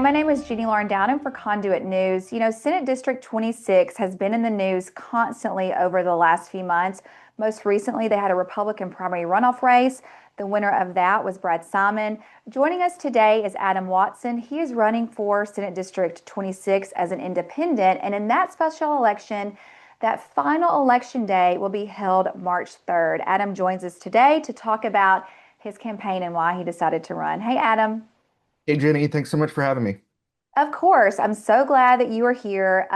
my name is Jeannie Lauren Dowden for Conduit News. Senate District 26 has been in the news constantly over the last few months. Most recently, they had a Republican primary runoff race. The winner of that was Brad Simon. Joining us today is Adam Watson. He is running for Senate District 26 as an independent, and in that special election, that final election day will be held March 3rd. Adam joins us today to talk about his campaign and why he decided to run. Hey, Adam. Hey Jenny, thanks so much for having me. Of course, I'm so glad that you are here.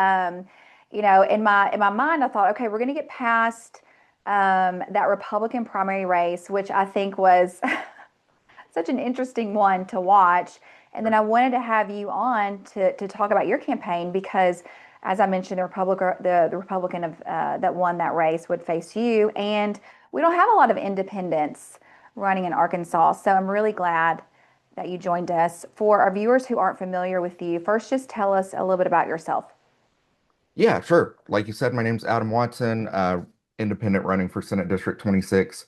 In my mind, I thought, okay, we're going to get past that Republican primary race, which I think was such an interesting one to watch. And then I wanted to have you on to talk about your campaign because, as I mentioned, the Republican that won that race would face you, and we don't have a lot of independents running in Arkansas. So I'm really glad that you joined us. For our viewers who aren't familiar with you, first just tell us a little bit about yourself. Yeah, sure. Like you said, my name's Adam Watson, independent running for Senate District 26.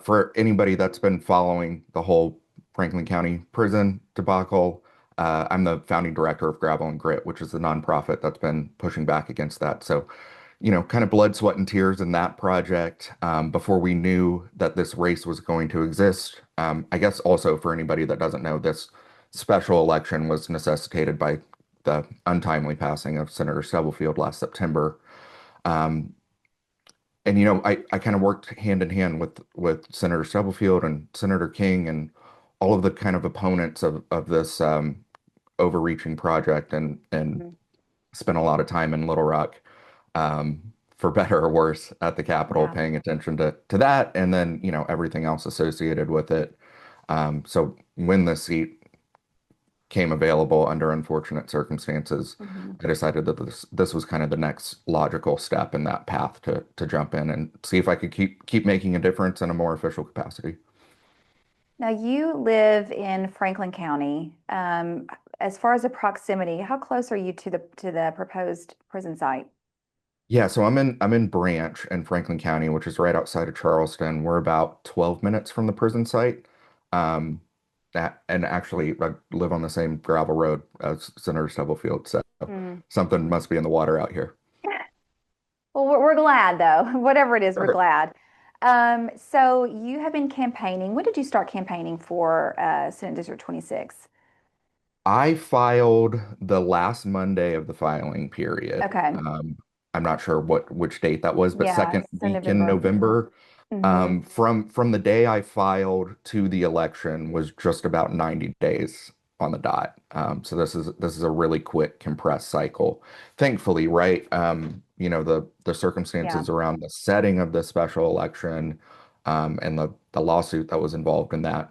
For anybody that's been following the whole Franklin County prison debacle, I'm the founding director of Gravel and Grit, which is the nonprofit that's been pushing back against that. So, kind of blood, sweat, and tears in that project before we knew that this race was going to exist. I guess also for anybody that doesn't know, this special election was necessitated by the untimely passing of Senator Stubblefield last September. Um, and I kind of worked hand in hand with Senator Stubblefield and Senator King and all of the kind of opponents of this overreaching project and Mhm. spent a lot of time in Little Rock, um, for better or worse, at the Capitol, Yeah. paying attention to that, and then everything else associated with it. So when the seat came available under unfortunate circumstances, Mhm. I decided that this was kind of the next logical step in that path to jump in and see if I could keep making a difference in a more official capacity. Now you live in Franklin County. As far as the proximity, how close are you to the proposed prison site? Yeah, so I'm in Branch in Franklin County, which is right outside of Charleston. We're about 12 minutes from the prison site. Um, and actually, I live on the same gravel road as Senator Stubblefield, so Mm. something must be in the water out here. Well, we're glad though. Whatever it is, we're Sure. glad. So you have been campaigning. When did you start campaigning for Senate District 26? I filed the last Monday of the filing period. Okay. I'm not sure which date that was, but Yeah, second so week in November. November. Hmm. From the day I filed to the election was just about 90 days on the dot. So this is a really quick compressed cycle. Thankfully, right? The Yeah, circumstances around the setting of the special election, and the lawsuit that was involved in that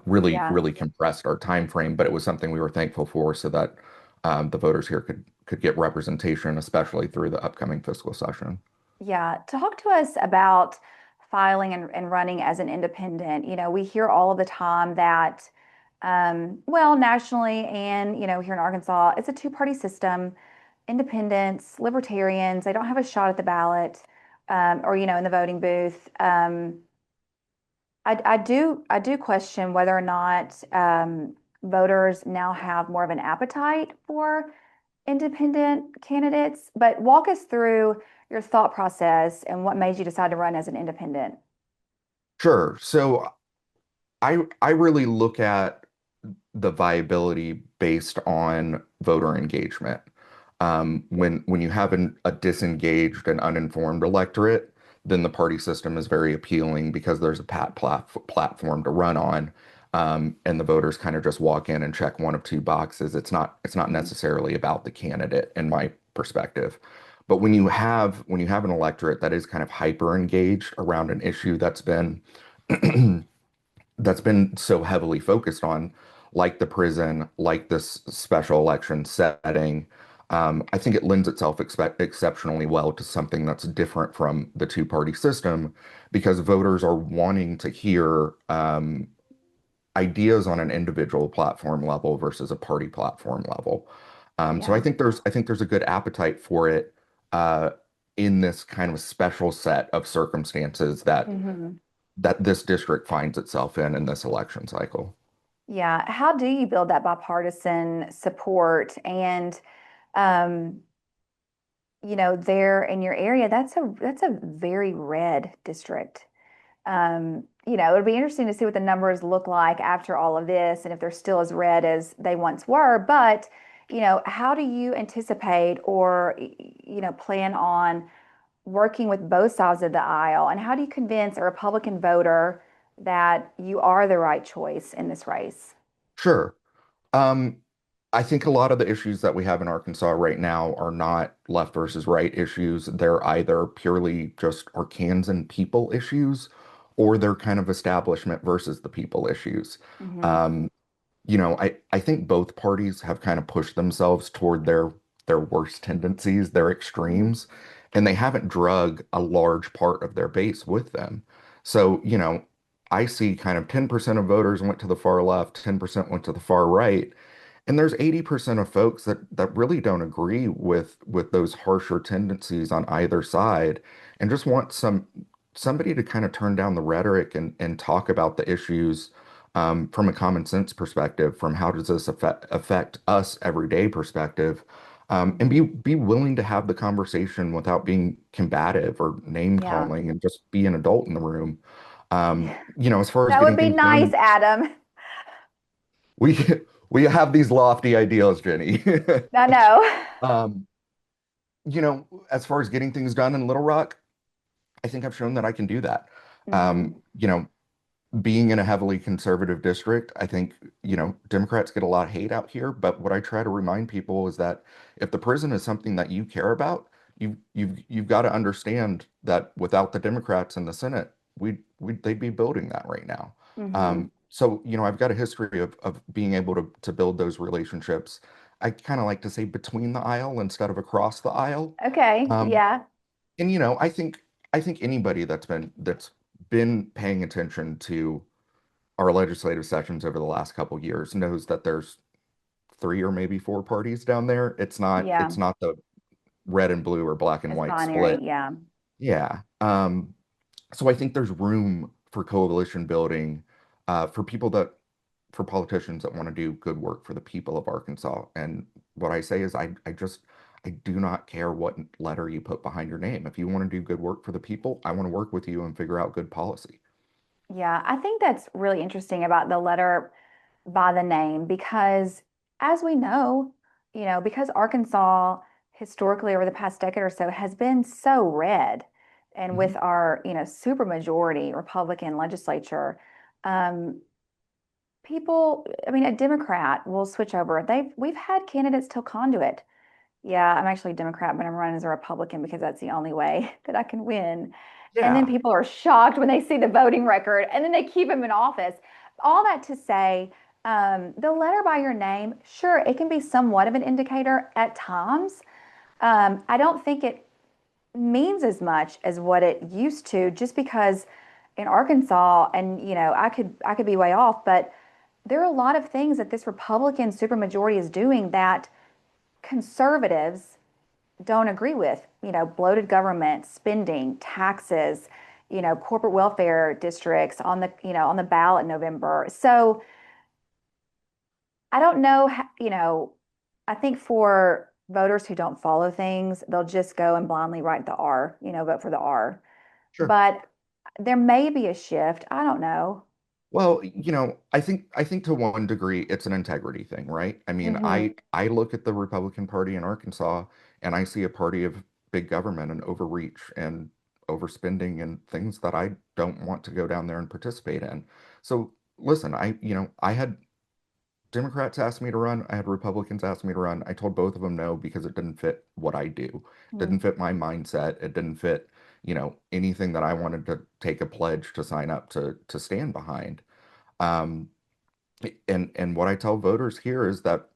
really, yeah. really compressed our time frame, but it was something we were thankful for so that the voters here could get representation, especially through the upcoming fiscal session. Yeah, talk to us about filing and running as an independent. We hear all of the time that, well, nationally and, here in Arkansas, it's a two-party system. Independents, libertarians, they don't have a shot at the ballot, or, in the voting booth. I do question whether or not voters now have more of an appetite for independent candidates, but walk us through your thought process and what made you decide to run as an independent. Sure. So I really look at the viability based on voter engagement. When you have a disengaged and uninformed electorate, then the party system is very appealing because there's a platform to run on, and the voters kind of just walk in and check one of two boxes. It's not Mhm. necessarily about the candidate, in my perspective. But when you have an electorate that is kind of hyper engaged around an issue that's been so heavily focused on, like the prison, like this special election setting. I think it lends itself exceptionally well to something that's different from the two-party system because voters are wanting to hear ideas on an individual platform level versus a party platform level. So I Yeah. think there's a good appetite for it uh, in this kind of special set of circumstances that Hmm. this district finds itself in this election cycle. Yeah. How do you build that bipartisan support? And um, there in your area, that's a very red district. It would be interesting to see what the numbers look like after all of this and if they're still as red as they once were. But, how do you anticipate or, plan on working with both sides of the aisle? And how do you convince a Republican voter that you are the right choice in this race? Sure. Um, I think a lot of the issues that we have in Arkansas right now are not left versus right issues. They're either purely just Arkansan people issues, or they're kind of establishment versus the people issues. Hmm. Um, I think both parties have kind of pushed themselves toward their worst tendencies, their extremes, and they haven't drug a large part of their base with them. So, I see kind of 10% of voters went to the far left, 10% went to the far right. And there's 80% of folks that really don't agree with those harsher tendencies on either side and just want somebody to kind of turn down the rhetoric and talk about the issues from a common sense perspective, from how does this affect us everyday perspective, and Hmm. be willing to have the conversation without being combative or name Yeah. calling and just be an adult in the room. As far as That would getting be things nice, done, Adam. we we have these lofty ideals, Jenny. I know. Um, as far as getting things done in Little Rock, I think I've shown that I can do that. Hmm. Being in a heavily conservative district, I think, Democrats get a lot of hate out here, but what I try to remind people is that if the prison is something that you care about, you've got to understand that without the Democrats in the Senate, they'd be building that right now. Hmm. So, I've got a history of being able to build those relationships. I kind of like to say between the aisle instead of across the aisle. Okay. Um, Yeah. and I think anybody that's been paying attention to our legislative sessions over the last couple of years knows that there's three or maybe four parties down there. It's not Yeah. it's not the red and blue or black and It's white binary. split. Yeah. Yeah. So I think there's room for coalition building for people for politicians that want to do good work for the people of Arkansas. And what I say is I do not care what letter you put behind your name. If you want to do good work for the people, I want to work with you and figure out good policy. Yeah. I think that's really interesting about the letter by the name because, as we know, because Arkansas historically over the past decade or so has been so red, and Mhm. with our, super majority Republican legislature, um, people, I mean, a Democrat will switch over. We've had candidates till conduit. Yeah, I'm actually a Democrat, but I'm running as a Republican because that's the only way that I can win. And then Yeah, people are shocked when they see the voting record and then they keep him in office. All that to say, the letter by your name, sure, it can be somewhat of an indicator at times. I don't think it means as much as what it used to, just because in Arkansas, and I could be way off, but there are a lot of things that this Republican supermajority is doing that conservatives don't agree with, bloated government, spending, taxes, corporate welfare districts on the ballot in November. So I don't know, I think for voters who don't follow things, they'll just go and blindly write the R, vote for the R. sure. But there may be a shift. I don't know. Well, I think to one degree it's an integrity thing, right? I mean, Hmm. I look at the Republican Party in Arkansas and I see a party of big government and overreach and overspending and things that I don't want to go down there and participate in. So listen, I had Democrats asked me to run. I had Republicans ask me to run. I told both of them no because it didn't fit what I do. It didn't fit my mindset. It didn't fit, anything that I wanted to take a pledge to sign up to stand behind. Um, and what I tell voters here is that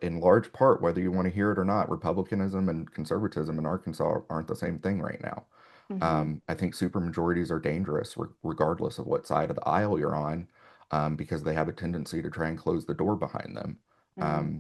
in large part, whether you want to hear it or not, Republicanism and conservatism in Arkansas aren't the same thing right now. Hmm. I think supermajorities are dangerous regardless of what side of the aisle you're on, because they have a tendency to try and close the door behind them. Hmm.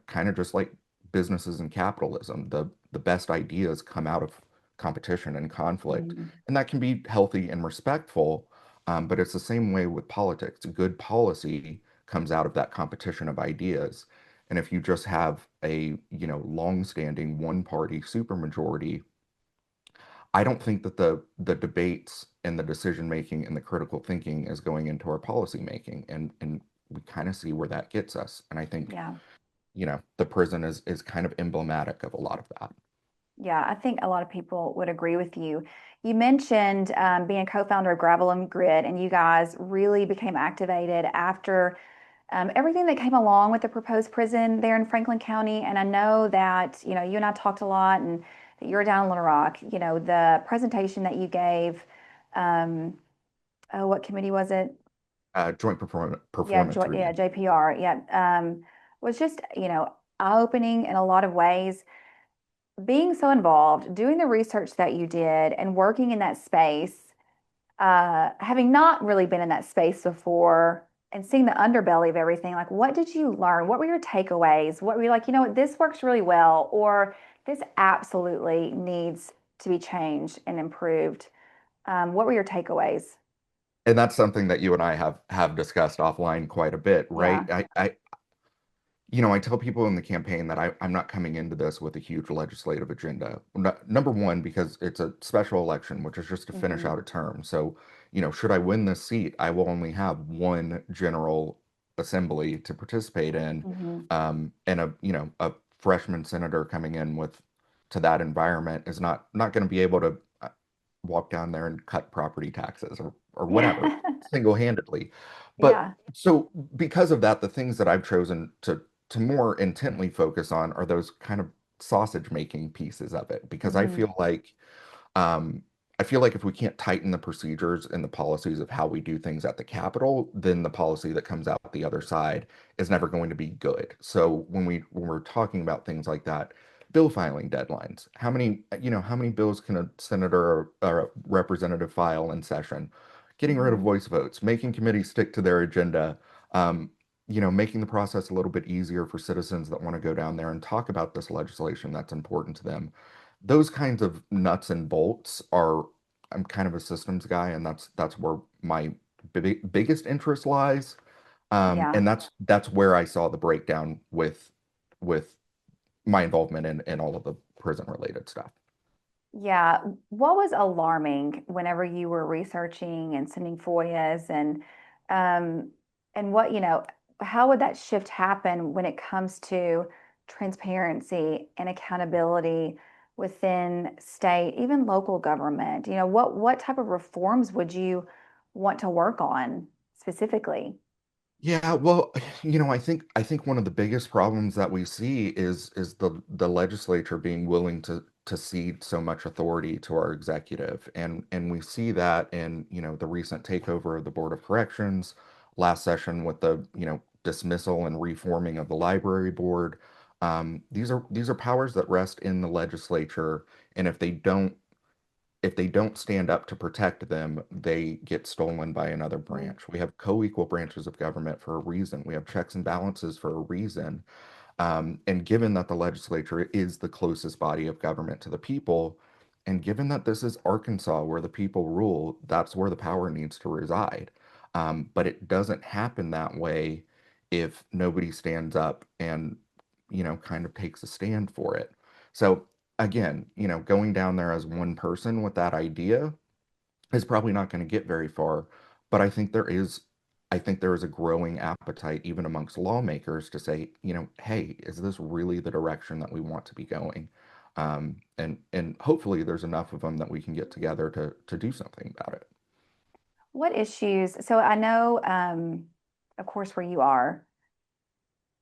Kind of just like businesses and capitalism, the best ideas come out of competition and conflict, Hmm. and that can be healthy and respectful. But it's the same way with politics. Good policy comes out of that competition of ideas. And if you just have a, long-standing one-party supermajority, I don't think that the debates and the decision making and the critical thinking is going into our policy making. And we kind of see where that gets us. And I think, Yeah. the prison is kind of emblematic of a lot of that. Yeah, I think a lot of people would agree with you. You mentioned being a co-founder of Gravel and Grid, and you guys really became activated after everything that came along with the proposed prison there in Franklin County. And I know that, you and I talked a lot, and that you're down in Little Rock. The presentation that you gave, um, oh, what committee was it? Joint performance Yeah, review. JPR. Yeah, was just, eye-opening in a lot of ways. Being so involved, doing the research that you did, and working in that space, having not really been in that space before, and seeing the underbelly of everything, like what did you learn? What were your takeaways? What were you like, what, this works really well, or this absolutely needs to be changed and improved? What were your takeaways? And that's something that you and I have discussed offline quite a bit, right? Yeah. I tell people in the campaign that I'm not coming into this with a huge legislative agenda. Number one, because it's a special election, which is just to finish Hmm. out a term. So, should I win this seat, I will only have one general assembly to participate in. Hmm. And a freshman senator coming in to that environment is not going to be able to walk down there and cut property taxes or whatever Yeah. single-handedly. But Yeah. so because of that, the things that I've chosen to more intently focus on are those kind of sausage making pieces of it because Hmm. um, I feel like if we can't tighten the procedures and the policies of how we do things at the Capitol, then the policy that comes out the other side is never going to be good. So when we're talking about things like that, bill filing deadlines, how many bills can a senator or a representative file in session? Getting rid of Hmm. voice votes, making committees stick to their agenda, um, making the process a little bit easier for citizens that want to go down there and talk about this legislation that's important to them. Those kinds of nuts and bolts are, I'm kind of a systems guy, and that's where my biggest interest lies. Yeah. And that's where I saw the breakdown with my involvement in all of the prison related stuff. Yeah. What was alarming whenever you were researching and sending FOIAs, um and what, how would that shift happen when it comes to transparency and accountability within state, even local government? What type of reforms would you want to work on specifically? Yeah, well, I think one of the biggest problems that we see is the legislature being willing to cede so much authority to our executive. And we see that in, the recent takeover of the Board of Corrections, last session with the, dismissal and reforming of the library board. These are powers that rest in the legislature, and if they don't stand up to protect them, they get stolen by another Mm. branch. We have co-equal branches of government for a reason. We have checks and balances for a reason. And given that the legislature is the closest body of government to the people, and given that this is Arkansas where the people rule, that's where the power needs to reside. But it doesn't happen that way if nobody stands up and, kind of takes a stand for it. So again, going down there as one person with that idea is probably not going to get very far. But I think there is a growing appetite even amongst lawmakers to say, hey, is this really the direction that we want to be going? And hopefully there's enough of them that we can get together to do something about it. What issues? So I know, of course, where you are,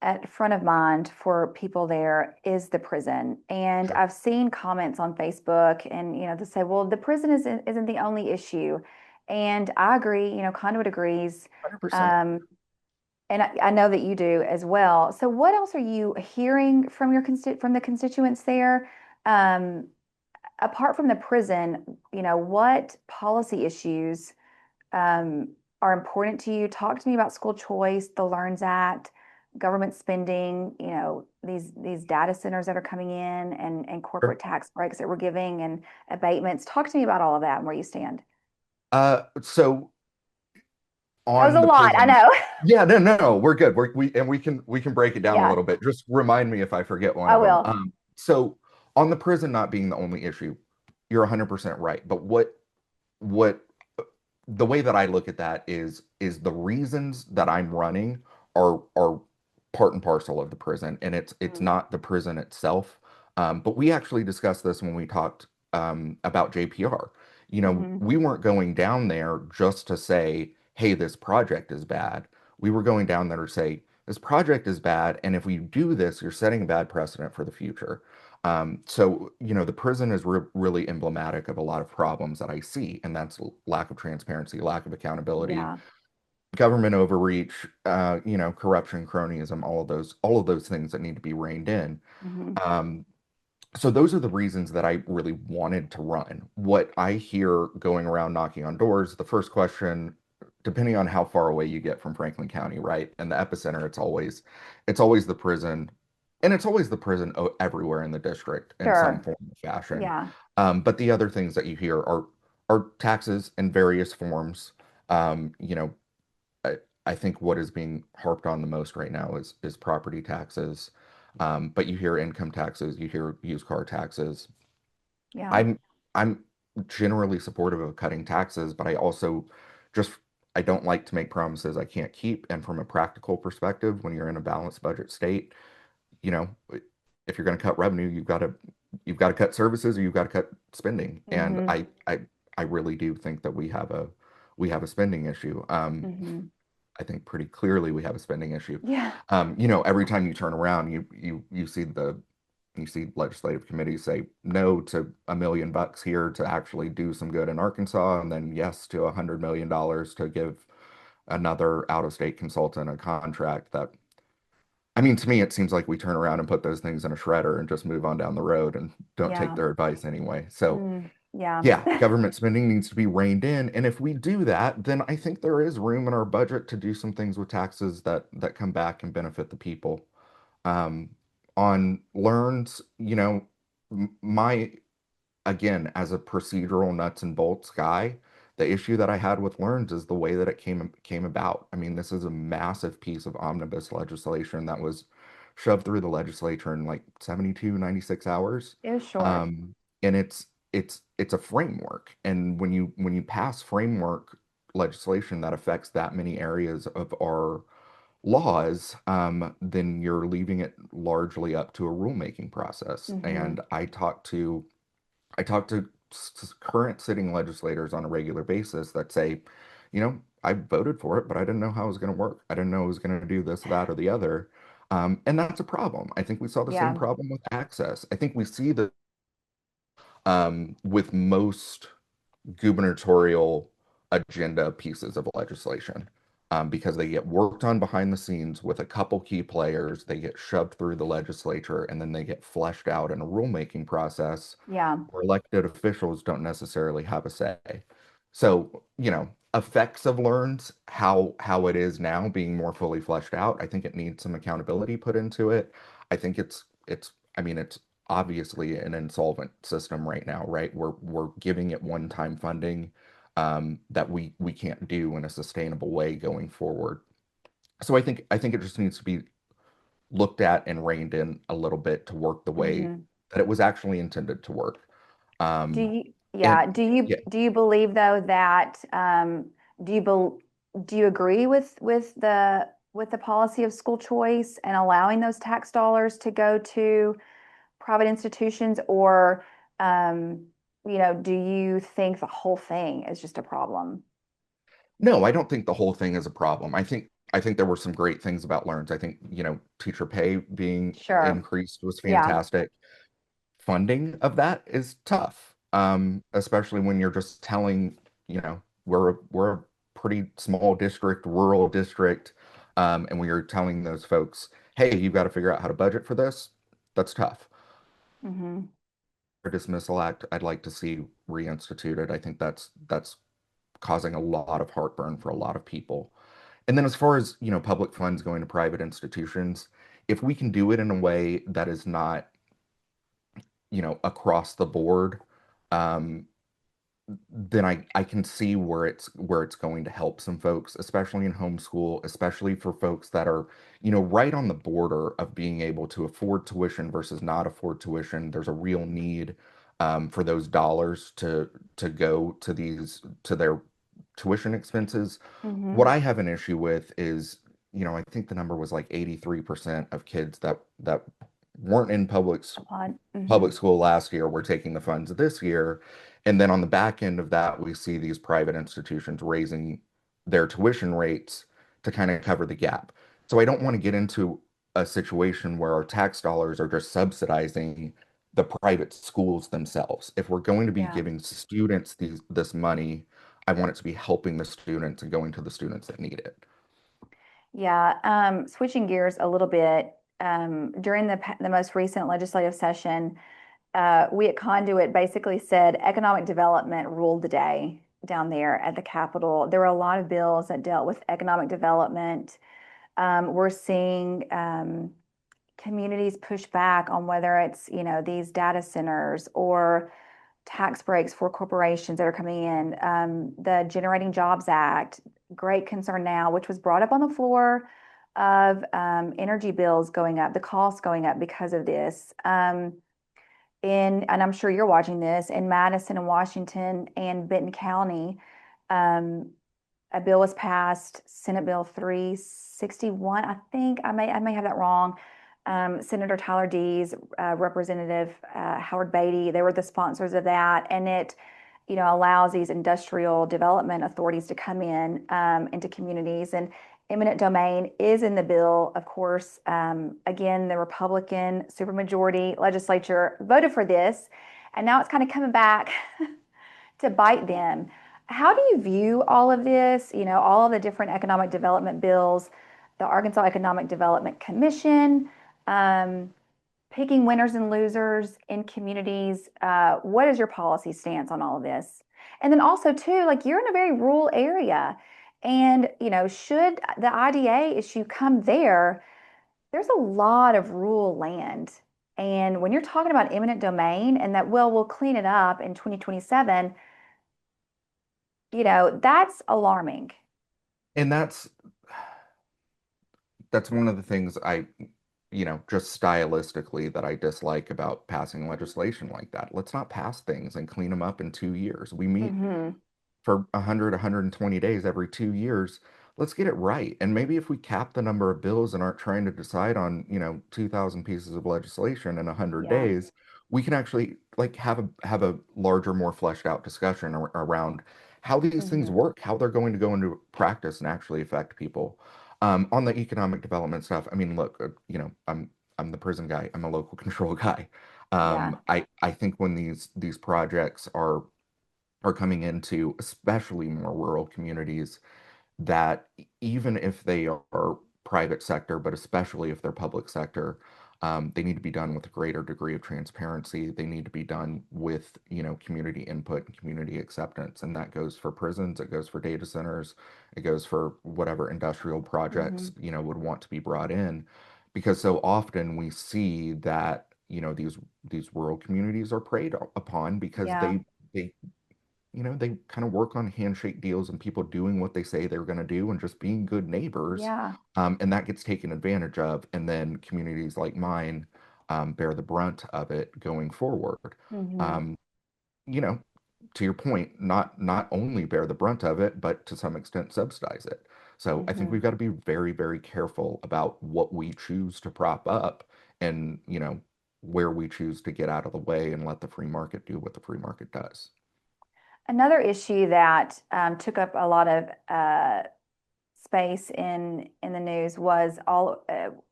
at front of mind for people there is the prison. And Sure. I've seen comments on Facebook, and to say, well, the prison isn't the only issue. And I agree, Conduit agrees. 100%. Um, and I know that you do as well. So what else are you hearing from from the constituents there? Um, Apart from the prison, what policy issues um, are important to you? Talk to me about school choice, the LEARNS Act, government spending, these data centers that are coming in, and corporate Sure. tax breaks that we're giving, and abatements. Talk to me about all of that and where you stand. So That was on a the lot. I prison. know. Yeah, no, no, no, we're good. We can break it down a Yeah, little bit. Just remind me if I forget one I of them. will. So on the prison not being the only issue, you're 100% right. But what the way that I look at that is the reasons that I'm running are part and parcel of the prison, and it's Mm, not the prison itself. But we actually discussed this when we talked about JPR. You know, hmm. we weren't going down there just to say, "Hey, this project is bad." We were going down there to say, "This project is bad, and if we do this, you're setting a bad precedent for the future." So, you know, the prison is really emblematic of a lot of problems that I see, and that's lack of transparency, lack of accountability, Yeah. government overreach, you know, corruption, cronyism, all of those things that need to be reined in. Hmm. Um, so those are the reasons that I really wanted to run. What I hear going around knocking on doors, the first question, depending on how far away you get from Franklin County, right? And the epicenter, it's always the prison, and it's always the prison everywhere in the district in some Sure. form or fashion. Yeah. But the other things that you hear are taxes in various forms. You know, I, I think what is being harped on the most right now is property taxes. But you hear income taxes, you hear used car taxes. Yeah. I'm I'm generally supportive of cutting taxes, but I also just I don't like to make promises I can't keep. And from a practical perspective, when you're in a balanced budget state, you know, if you're going to cut revenue, you've got to cut services or you've got to cut spending. And Hmm. I really do think that we have a spending issue. Hmm. I think pretty clearly we have a spending issue. Yeah. You know, every time you turn around, you see legislative committees say no to $1 million here to actually do some good in Arkansas, and then yes to $100 million to give another out-of-state consultant a contract that, I mean, to me, it seems like we turn around and put those things in a shredder and just move on down the road and don't take Yeah. their advice anyway. So Mm, yeah. yeah, government spending needs to be reined in. And if we do that, then I think there is room in our budget to do some things with taxes that come back and benefit the people. Um, on learns, you know, my again, as a procedural nuts and bolts guy, the issue that I had with Learns is the way that it came about. I mean, this is a massive piece of omnibus legislation that was shoved through the legislature in like 72, 96 hours. It was short. Um, and it's a framework. And when you pass framework legislation that affects that many areas of our laws, then you're leaving it largely up to a rulemaking process. Hmm. And I talk to current sitting legislators on a regular basis that say, you know, I voted for it, but I didn't know how it was going to work. I didn't know it was going to do this, that, or the other. And that's a problem. I think we saw the same Yeah. problem with access. I think we see the with most gubernatorial agenda pieces of legislation because they get worked on behind the scenes with a couple key players. They get shoved through the legislature and then they get fleshed out in a rulemaking process Yeah. where elected officials don't necessarily have a say. So, you know, effects of learns how it is now being more fully fleshed out. I think it needs some accountability put into it. I think it's I mean it's obviously an insolvent system right now, right? We're giving it one-time funding that we can't do in a sustainable way going forward. So I think it just needs to be looked at and reined in a little bit to work the way Hmm. that it was actually intended to work. Do Um, you, and yeah, yeah, do you believe though that do you bel do you agree with the policy of school choice and allowing those tax dollars to go to private institutions, or um, do you think the whole thing is just a problem? no, I don't think the whole thing is a problem. I think there were some great things about Learns. I think, you know, teacher pay being Sure. increased was Yeah. fantastic. Funding of that is tough, especially when you're just telling, you know, we're a pretty small district, rural district, and we are telling those folks, hey, you've got to figure out how to budget for this. That's tough. Hmm. Our dismissal act, I'd like to see reinstituted. I think that's causing a lot of heartburn for a lot of people. And then as far as, you know, public funds going to private institutions, if we can do it in a way that is not, you know, across the board, um, then I can see where it's going to help some folks, especially in homeschool, especially for folks that are, right on the border of being able to afford tuition versus not afford tuition. There's a real need for those dollars to go to their tuition expenses. What Mm-hmm. I have an issue with is, I think the number was like 83% of kids that weren't in Upon. Mm-hmm. public school last year, we're taking the funds this year. And then on the back end of that, we see these private institutions raising their tuition rates to kind of cover the gap. So I don't want to get into a situation where our tax dollars are just subsidizing the private schools themselves. If we're going to be Yeah. giving students this money, I want it to be helping the students and going to the students that need it. Yeah. Switching gears a little bit, during the most recent legislative session, we at Conduit basically said economic development ruled the day down there at the Capitol. There were a lot of bills that dealt with economic development. We're seeing communities push back on whether it's, these data centers or tax breaks for corporations that are coming in. The Generating Jobs Act, great concern now, which was brought up on the floor of energy bills going up, the costs going up because of this. And I'm sure you're watching this, in Madison and Washington and Benton County, um, a bill was passed, Senate Bill 361. I think I may have that wrong. Senator Tyler Dees, Representative Howard Beatty, they were the sponsors of that, and it, allows these industrial development authorities to come in into communities. And eminent domain is in the bill, of course. Again, the Republican supermajority legislature voted for this, and now it's kind of coming back to bite them. How do you view all of this? All of the different economic development bills, the Arkansas Economic Development Commission, um, picking winners and losers in communities. What is your policy stance on all of this? And then also, too, like you're in a very rural area, and should the IDA issue come there, there's a lot of rural land. And when you're talking about eminent domain and that, well, we'll clean it up in 2027, that's alarming. And that's one of the things just stylistically that I dislike about passing legislation like that. Let's not pass things and clean them up in 2 years. We meet Hmm. for 100, 120 days every 2 years. Let's get it right. And maybe if we cap the number of bills and aren't trying to decide on, 2,000 pieces of legislation in 100 Yeah. days, we can actually like have a larger, more fleshed out discussion around how these things Hmm. work, how they're going to go into practice and actually affect people. On the economic development stuff, I mean, look, I'm the prison guy. I'm a local control guy. Yeah. I think when these projects are coming into especially more rural communities, that even if they are private sector, but especially if they're public sector, they need to be done with a greater degree of transparency. They need to be done with, community input and community acceptance. And that goes for prisons, it goes for data centers, it goes for whatever industrial projects, Hmm. would want to be brought in. Because so often we see that, these rural communities are preyed upon because Yeah. they they kind of work on handshake deals and people doing what they say they're going to do and just being good neighbors. Yeah. And that gets taken advantage of. And then communities like mine bear the brunt of it going forward. Hmm. Um, you know, to your point, not only bear the brunt of it, but to some extent subsidize it. So I think Hmm. we've got to be very, very careful about what we choose to prop up and, where we choose to get out of the way and let the free market do what the free market does. Another issue that took up a lot of space in the news was all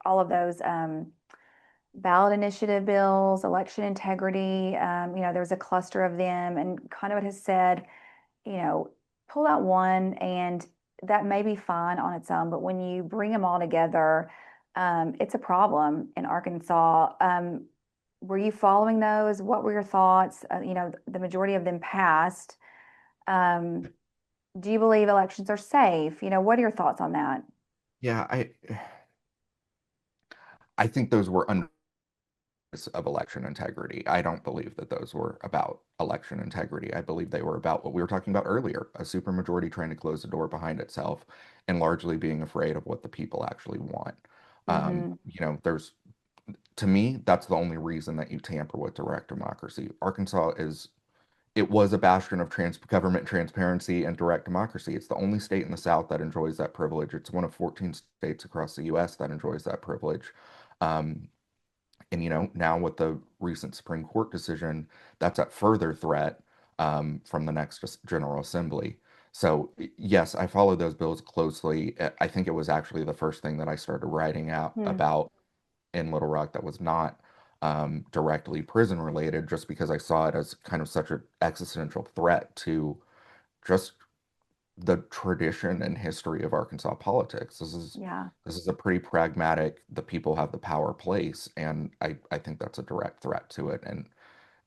of those ballot initiative bills, election integrity. There was a cluster of them, and Conduit has said, you know, pull out one, and that may be fine on its own, but when you bring them all together, it's a problem in Arkansas. Were you following those? What were your thoughts? The majority of them passed. Um, do you believe elections are safe? What are your thoughts on that? Yeah, I think those were of election integrity. I don't believe that those were about election integrity. I believe they were about what we were talking about earlier, a supermajority trying to close the door behind itself and largely being afraid of what the people actually want. Hmm. There's to me, that's the only reason that you tamper with direct democracy. Arkansas is it was a bastion of government transparency and direct democracy. It's the only state in the South that enjoys that privilege. It's one of 14 states across the U.S. that enjoys that privilege. Um, and now with the recent Supreme Court decision, that's at further threat from the next General Assembly. So yes, I followed those bills closely. I think it was actually the first thing that I started writing out Hmm. about in Little Rock that was not directly prison related, just because I saw it as kind of such an existential threat to just the tradition and history of Arkansas politics. Yeah. This is a pretty pragmatic, the people have the power place, and I think that's a direct threat to it.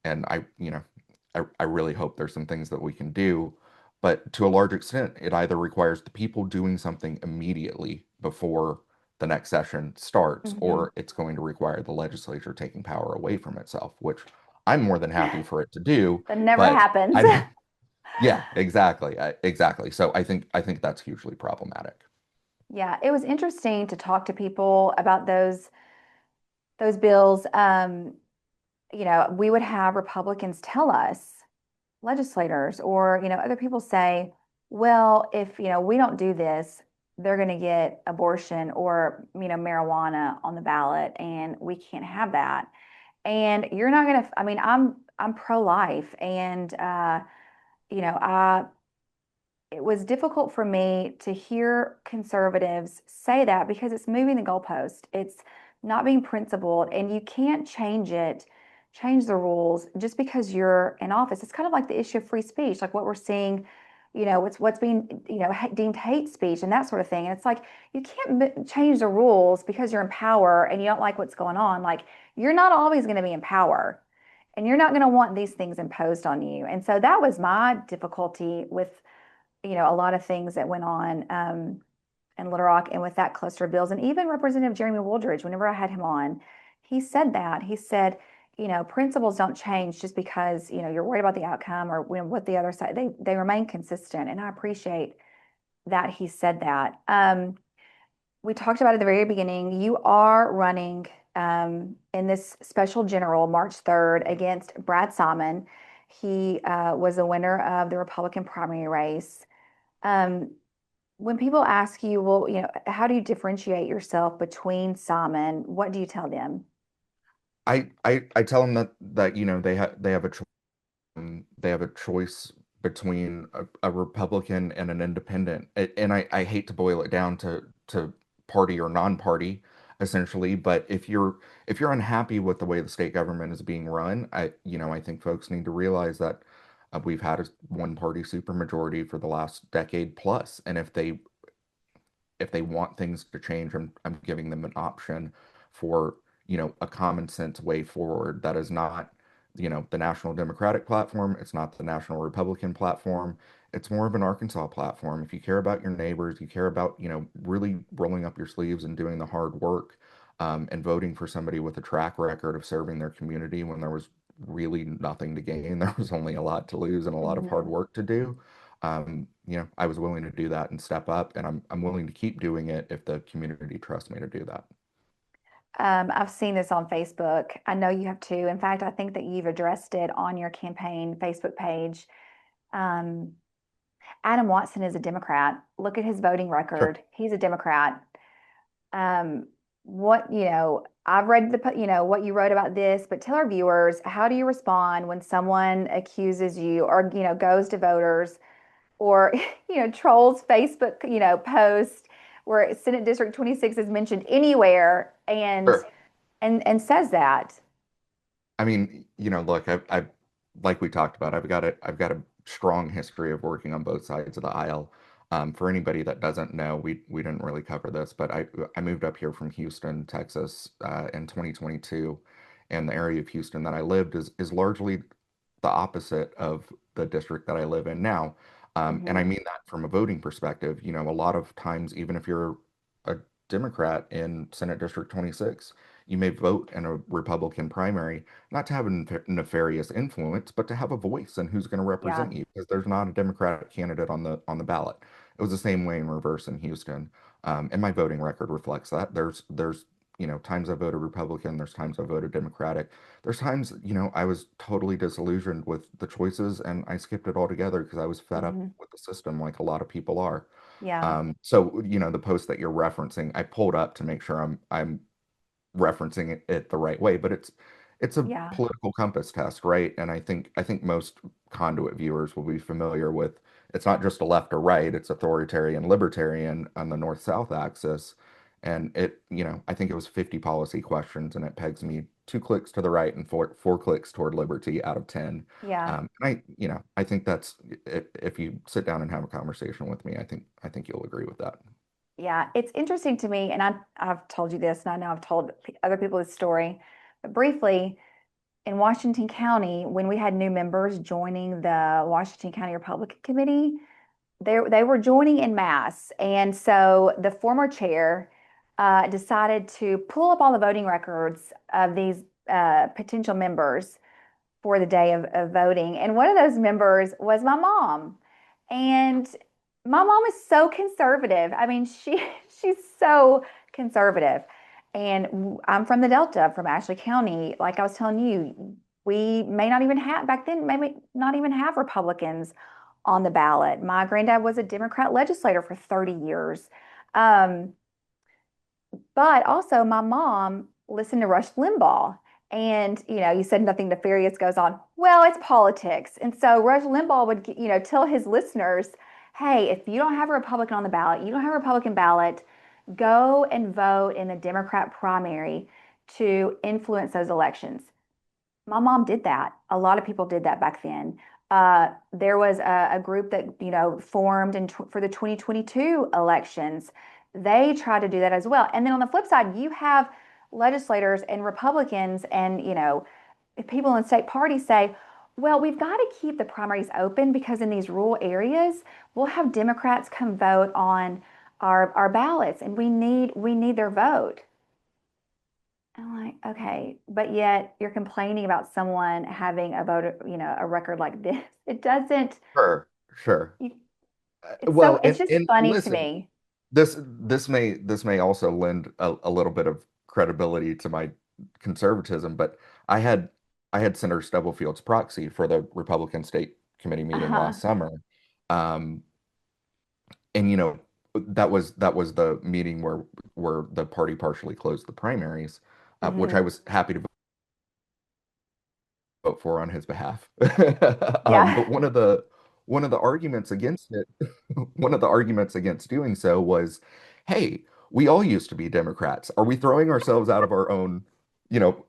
And I really hope there's some things that we can do, but to a large extent, it either requires the people doing something immediately before the next session starts, Hmm. or it's going to require the legislature taking power away from itself, which I'm more than happy for it to do, That never but happens. I don't. Yeah, exactly. Exactly. So I think that's hugely problematic. Yeah, it was interesting to talk to people about those bills. We would have Republicans tell us, legislators or, other people say, well, if, we don't do this, they're going to get abortion or, marijuana on the ballot, and we can't have that. And you're not going to, I mean, I'm pro-life, and I it was difficult for me to hear conservatives say that because it's moving the goalpost. It's not being principled, and you can't change the rules just because you're in office. It's kind of like the issue of free speech, like what we're seeing, what's being, deemed hate speech and that sort of thing. And it's like you can't change the rules because you're in power and you don't like what's going on. Like you're not always going to be in power, and you're not going to want these things imposed on you. And so that was my difficulty with a lot of things that went on in Little Rock and with that cluster of bills. And even Representative Jeremy Wooldridge, whenever I had him on, he said that. He said, principles don't change just because, you're worried about the outcome or what the other side, they remain consistent. And I appreciate that he said that. We talked about at the very beginning, you are running in this special general March 3rd against Brad Simon. He was the winner of the Republican primary race. Um, when people ask you, well, how do you differentiate yourself between Simon? What do you tell them? I tell them that they have a choice between a Republican and an independent. And I hate to boil it down to party or non-party, essentially. But if you're unhappy with the way the state government is being run, I think folks need to realize that we've had a one-party supermajority for the last decade plus, and if they want things to change, I'm giving them an option for, a common sense way forward that is not, the National Democratic platform. It's not the National Republican platform. It's more of an Arkansas platform. If you care about your neighbors, you care about, really rolling up your sleeves and doing the hard work, and voting for somebody with a track record of serving their community when there was really nothing to gain. There was only a lot to lose and a lot of hard Mhm. work to do. I was willing to do that and step up, and I'm willing to keep doing it if the community trusts me to do that. I've seen this on Facebook. I know you have too. In fact, I think that you've addressed it on your campaign Facebook page. Um, Adam Watson is a Democrat. Look at his voting Sure. record. He's a Democrat. Um, I've read what you wrote about this, but tell our viewers, how do you respond when someone accuses you or, goes to voters or, trolls Facebook, post where Senate District 26 is mentioned anywhere and Sure. and says that? I mean, look, I've like we talked about, I've got a strong history of working on both sides of the aisle. For anybody that doesn't know, we didn't really cover this, but I moved up here from Houston, Texas, in 2022, and the area of Houston that I lived is largely the opposite of the district that I live in now. And I Hmm. mean that from a voting perspective. A lot of times, even if you're a Democrat in Senate District 26, you may vote in a Republican primary not to have a nefarious influence, but to have a voice in who's going to Yeah. represent you, because there's not a Democratic candidate on the ballot. It was the same way in reverse in Houston, and my voting record reflects that. There's times I voted Republican, there's times I voted Democratic, there's times I was totally disillusioned with the choices and I skipped it altogether because I was fed up Hmm. with the system, like a lot of people are. Yeah. So the post that you're referencing, I pulled up to make sure I'm referencing it the right way, but it's a Yeah. political compass test, right? And I think most conduit viewers will be familiar with it's not just a left or right, it's authoritarian, libertarian on the north-south axis. And I think it was 50 policy questions, and it pegs me 2 clicks to the right and four clicks toward liberty out of 10. Yeah. I think that's if you sit down and have a conversation with me, I think you'll agree with that. Yeah. It's interesting to me, and I've told you this, and I know I've told other people this story, but briefly, in Washington County, when we had new members joining the Washington County Republican Committee, they were joining in mass. And so the former chair decided to pull up all the voting records of these potential members for the day of voting. And one of those members was my mom. And my mom is so conservative. I mean, she's so conservative. And I'm from the Delta, from Ashley County. Like I was telling you, we may not even have, back then, maybe not even have Republicans on the ballot. My granddad was a Democrat legislator for 30 years. Um, but also, my mom listened to Rush Limbaugh. And, you said nothing nefarious goes on. Well, it's politics. And so Rush Limbaugh would, tell his listeners, hey, if you don't have a Republican on the ballot, you don't have a Republican ballot, go and vote in the Democrat primary to influence those elections. My mom did that. A lot of people did that back then. There was a group that formed for the 2022 elections. They tried to do that as well. And then on the flip side, you have legislators and Republicans and people in state parties say, "Well, we've got to keep the primaries open because in these rural areas, we'll have Democrats come vote on our ballots, and we need their vote." I'm like, okay, but yet you're complaining about someone having a voter, a record like this. It doesn't, Sure, sure. you, Well, it's just and funny to listen, me. this may also lend a little bit of credibility to my conservatism, but I had I had Senator Stubblefield's proxy for the Republican State Committee meeting Uh-huh. last summer. Um, and that was the meeting where the party partially closed the primaries, which I Hmm. was happy to vote for on his behalf. Yeah. But one of the arguments against it, one of the arguments against doing so was, hey, we all used to be Democrats. Are we throwing ourselves out of our own,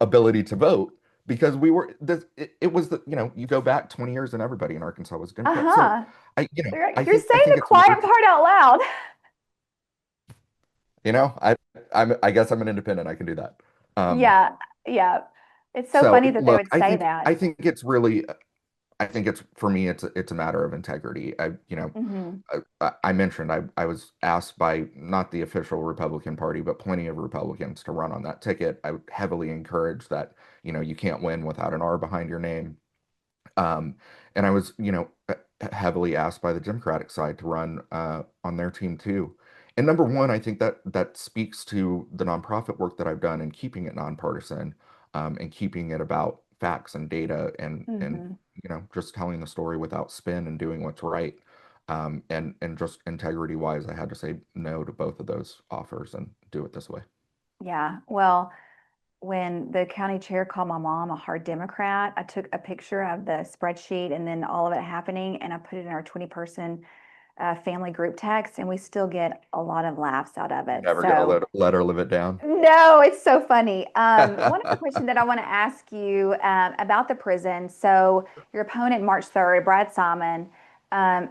ability to vote? Because we were this, it was you go back 20 years and everybody in Arkansas was Democrat. So Uh-huh. I, you know, You're I saying think I think the it's quiet worth, part out loud. you know, I I guess I'm an independent. I can do that. Um, Yeah. Yeah. It's so so funny that they look, would I say think that. I think it's really I think it's for me, it's a matter of integrity. Hmm. I mentioned I was asked by not the official Republican Party, but plenty of Republicans to run on that ticket. I would heavily encourage that, you can't win without an R behind your name. Um, and I was, heavily asked by the Democratic side to run on their team too. And number one, I think that speaks to the nonprofit work that I've done in keeping it nonpartisan, and keeping it about facts and data and Hmm. just telling the story without spin and doing what's right. And just integrity wise, I had to say no to both of those offers and do it this way. Yeah. Well, when the county chair called my mom a hard Democrat, I took a picture of the spreadsheet and then all of it happening, and I put it in our 20-person family group text, and we still get a lot of laughs out of You're it. never gonna So, let her live it down. no, it's so funny. One other question that I want to ask you about the prison. So, your opponent, March 3rd, Brad Simon,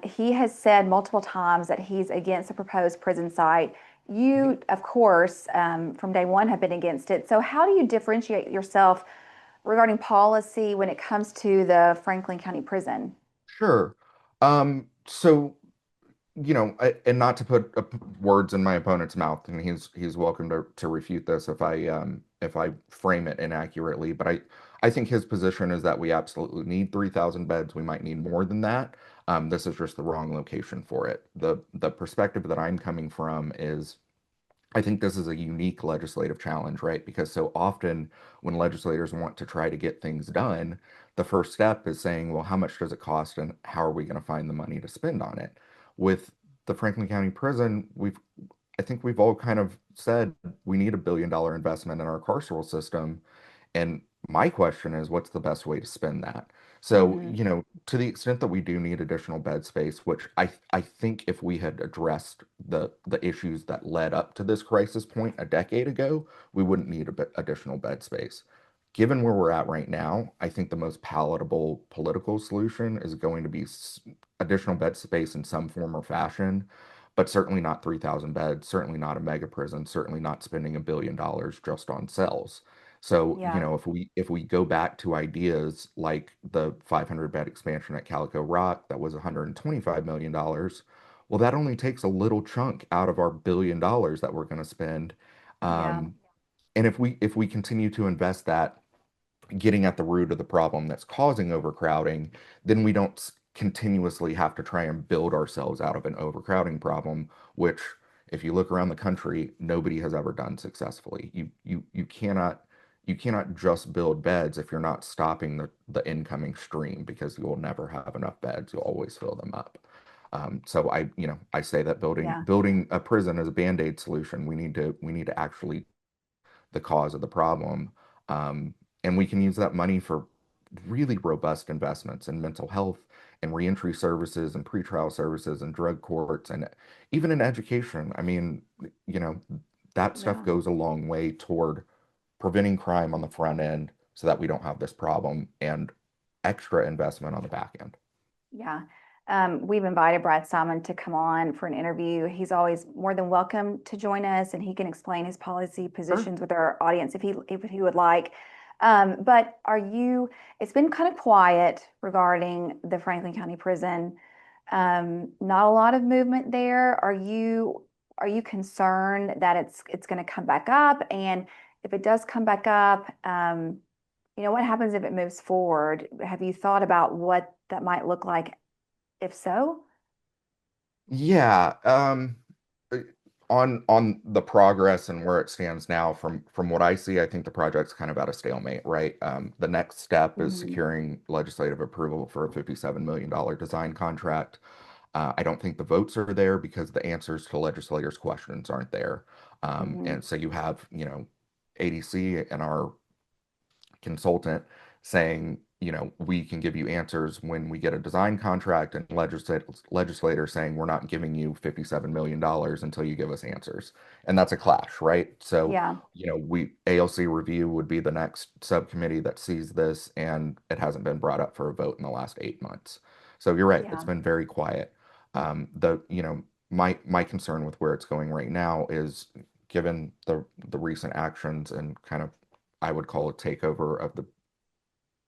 he has said multiple times that he's against the proposed prison site. You, of course, from day one have been against it. So, how do you differentiate yourself regarding policy when it comes to the Franklin County Prison? Sure. So and not to put words in my opponent's mouth, and he's welcome to refute this if I frame it inaccurately. But I think his position is that we absolutely need 3,000 beds. We might need more than that. This is just the wrong location for it. The perspective that I'm coming from is I think this is a unique legislative challenge, right? Because so often when legislators want to try to get things done, the first step is saying, well, how much does it cost and how are we going to find the money to spend on it? With the Franklin County Prison, I think we've all kind of said we need $1 billion investment in our carceral system. And my question is, what's the best way to spend that? So, Hmm. to the extent that we do need additional bed space, which I think if we had addressed the issues that led up to this crisis point a decade ago, we wouldn't need a bit additional bed space. Given where we're at right now, I think the most palatable political solution is going to be additional bed space in some form or fashion, but certainly not 3,000 beds, certainly not a mega prison, certainly not spending $1 billion just on cells. So, Yeah, if we go back to ideas like the 500 bed expansion at Calico Rock that was $125 million, well, that only takes a little chunk out of our $1 billion that we're going to spend. yeah, Um, and if we continue to invest that getting at the root of the problem that's causing overcrowding, then we don't continuously have to try and build ourselves out of an overcrowding problem, which, if you look around the country, nobody has ever done successfully. You cannot just build beds if you're not stopping the incoming stream because you will never have enough beds. You'll always fill them up. So I say that building yeah, building a prison is a band-aid solution. We need to actually the cause of the problem. Um, and we can use that money for really robust investments in mental health and reentry services and pretrial services and drug courts and even in education. I mean, you know, that stuff yeah. goes a long way toward preventing crime on the front end so that we don't have this problem and extra investment on the back end. Yeah. We've invited Brad Simon to come on for an interview. He's always more than welcome to join us, and he can explain his policy Sure. positions with our audience if he would like. But it's been kind of quiet regarding the Franklin County Prison. Not a lot of movement there. Are you concerned that it's going to come back up? And if it does come back up, what happens if it moves forward? Have you thought about what that might look like if so? Yeah, uh, on the progress and where it stands now, from what I see, I think the project's kind of at a stalemate, right? The next step is Hmm. securing legislative approval for a $57 million design contract. I don't think the votes are there because the answers to legislators' questions aren't there. Hmm. And so you have, ADC and our consultant saying, we can give you answers when we get a design contract, and legislators saying we're not giving you $57 million until you give us answers. And that's a clash, right? So, Yeah, we ALC review would be the next subcommittee that sees this, and it hasn't been brought up for a vote in the last 8 months. So you're right, it's yeah. been very quiet. My concern with where it's going right now is given the recent actions and kind of I would call a takeover of the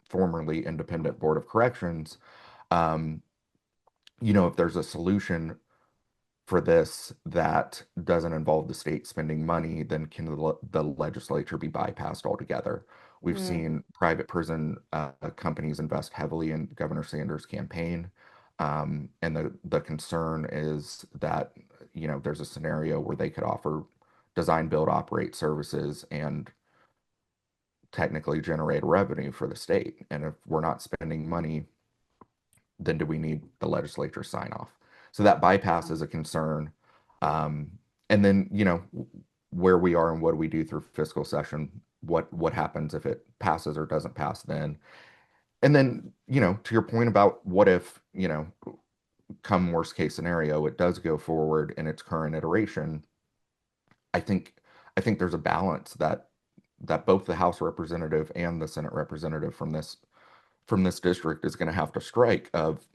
formerly independent Board of Corrections. Um, if there's a solution for this that doesn't involve the state spending money, then can the legislature be bypassed altogether? We've Mm, seen private prison companies invest heavily in Governor Sanders' campaign. And the concern is that, there's a scenario where they could offer design, build, operate services and technically generate revenue for the state. And if we're not spending money, then do we need the legislature sign off? So that bypass yeah, is a concern. Um, and then, where we are and what do we do through fiscal session? What happens if it passes or doesn't pass then? And then, to your point about what if, come worst case scenario, it does go forward in its current iteration. I think I think there's a balance that both the House representative and the Senate representative from this district is going to have to strike of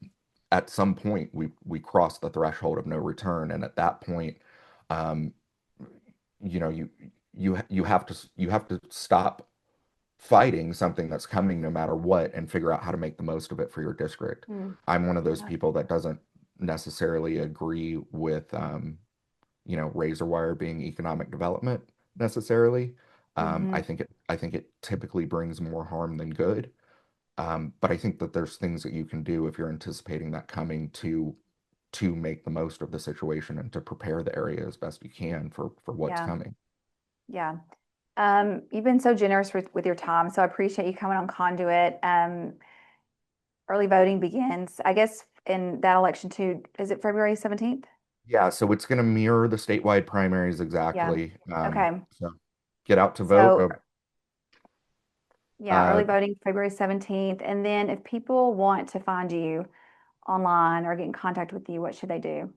at some point we cross the threshold of no return, and at that point um you know you have to stop fighting something that's coming no matter what and figure out how to make the most of it for your district. mm, I'm one of those yeah, people that doesn't necessarily agree with razor wire being economic development necessarily. Hmm. I think it typically brings more harm than good. But I think that there's things that you can do if you're anticipating that coming to make the most of the situation and to prepare the area as best you can for what's Yeah. coming. Yeah. You've been so generous with your time, so I appreciate you coming on Conduit. Early voting begins, I guess, in that election too. Is it February 17th? Yeah, so it's going to mirror the statewide primaries Yeah. exactly. Okay. So get out to vote. So, yeah, Uh, early voting February 17th. And then if people want to find you online or get in contact with you, what should they do?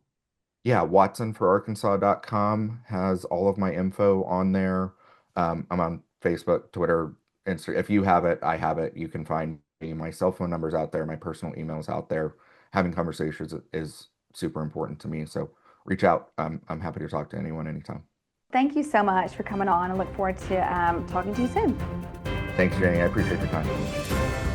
Yeah, watsonforarkansas.com has all of my info on there. I'm on Facebook, Twitter, Instagram. If you have it, I have it. You can find me. My cell phone number's out there. My personal email's out there. Having conversations is super important to me. So reach out. I'm happy to talk to anyone anytime. Thank you so much for coming on. I look forward to talking to you soon. Thanks, Jenny. I appreciate your time.